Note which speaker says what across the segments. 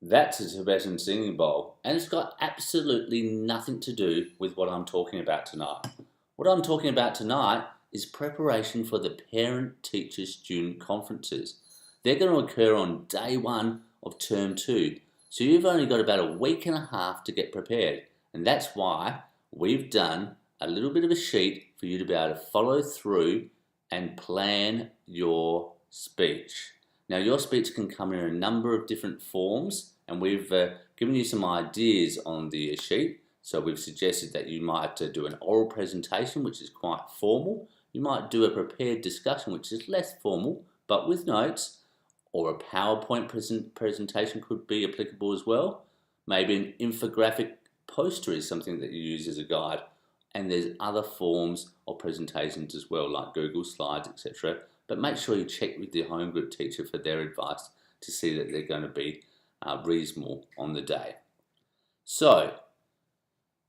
Speaker 1: That's a Tibetan singing bowl, and it's got absolutely nothing to do with what I'm talking about tonight. What I'm talking about tonight is preparation for the parent-teacher-student conferences. They're going to occur on day one of term 2, so you've only got about a week and a half to get prepared, and that's why we've done a little bit of a sheet for you to be able to follow through and plan your speech. Now, your speech can come in a number of different forms, and we've given you some ideas on the sheet. So we've suggested that you might do an oral presentation, which is quite formal. You might do a prepared discussion, which is less formal, but with notes, or a PowerPoint presentation could be applicable as well. Maybe an infographic poster is something that you use as a guide. And there's other forms of presentations as well, like Google Slides, etc. But make sure you check with your home group teacher for their advice to see that they're going to be reasonable on the day. So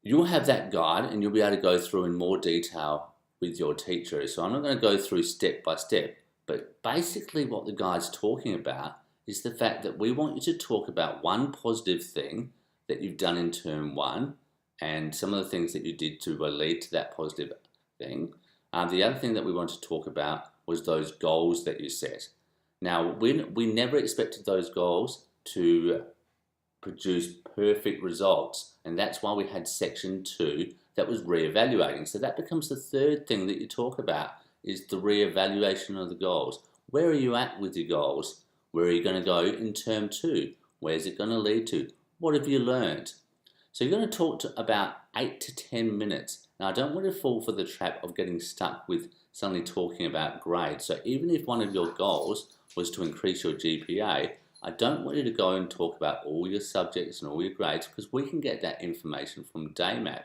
Speaker 1: you'll have that guide and you'll be able to go through in more detail with your teacher. So I'm not going to go through step by step, but basically what the guide's talking about is the fact that we want you to talk about one positive thing that you've done in term 1 and some of the things that you did to lead to that positive thing. The other thing that we want to talk about was those goals that you set. Now, we never expected those goals to produce perfect results, and that's why we had section 2 that was re-evaluating. So that becomes the third thing that you talk about, is the re-evaluation of the goals. Where are you at with your goals? Where are you going to go in term 2? Where's it going to lead to? What have you learned? So you're going to talk to about 8 to 10 minutes. Now, I don't want to fall for the trap of getting stuck with suddenly talking about grades. So even if one of your goals was to increase your GPA, I don't want you to go and talk about all your subjects and all your grades, because we can get that information from DayMap,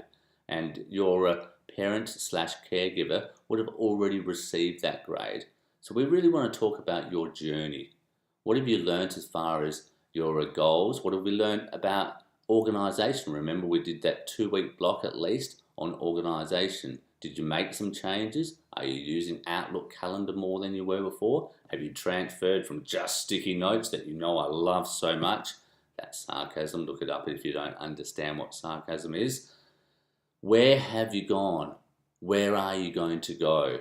Speaker 1: and your parent/caregiver would have already received that grade. So we really want to talk about your journey. What have you learned as far as your goals? What have we learned about organisation? Remember, we did that 2-week block at least on organisation. Did you make some changes? Are you using Outlook Calendar more than you were before? Have you transferred from just sticky notes that you know I love so much? That's sarcasm. Look it up if you don't understand what sarcasm is. Where have you gone? Where are you going to go?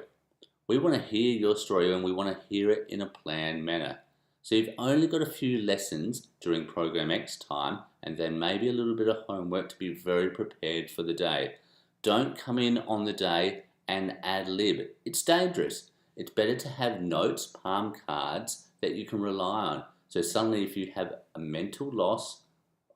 Speaker 1: We want to hear your story, and we want to hear it in a planned manner. So you've only got a few lessons during Program X time, and then maybe a little bit of homework to be very prepared for the day. Don't come in on the day and ad-lib. It's dangerous. It's better to have notes, palm cards that you can rely on. So suddenly if you have a mental loss,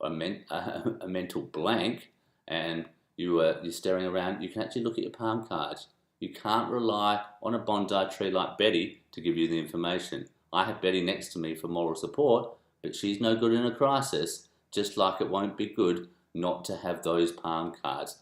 Speaker 1: a mental blank, and you're staring around, you can actually look at your palm cards. You can't rely on a Bondi tree like Betty to give you the information. I have Betty next to me for moral support, but she's no good in a crisis, just like it won't be good not to have those palm cards,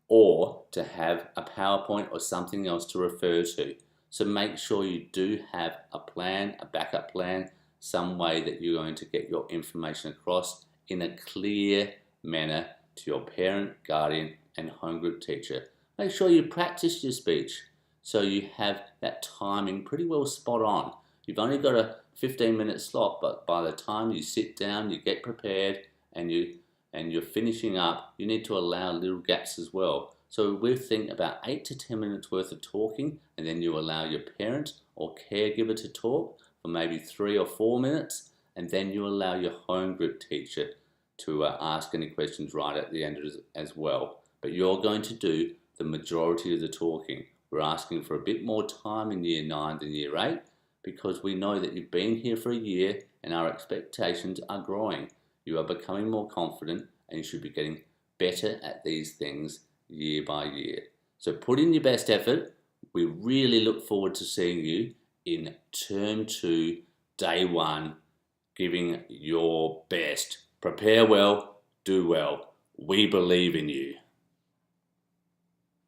Speaker 1: or to have a PowerPoint or something else to refer to. So make sure you do have a plan, a backup plan, some way that you're going to get your information across in a clear manner to your parent, guardian, and home group teacher. Make sure you practice your speech so you have that timing pretty well spot on. You've only got a 15-minute slot, but by the time you sit down, you get prepared, and you're finishing up, you need to allow little gaps as well. So we think about 8 to 10 minutes worth of talking, and then you allow your parent or caregiver to talk for maybe 3 or 4 minutes, and then you allow your home group teacher to ask any questions right at the end as well. But you're going to do the majority of the talking. We're asking for a bit more time in year 9 than year 8, because we know that you've been here for a year and our expectations are growing. You are becoming more confident, and you should be getting better at these things year by year. So put in your best effort. We really look forward to seeing you in term 2, day 1, giving your best. Prepare well, do well. We believe in you.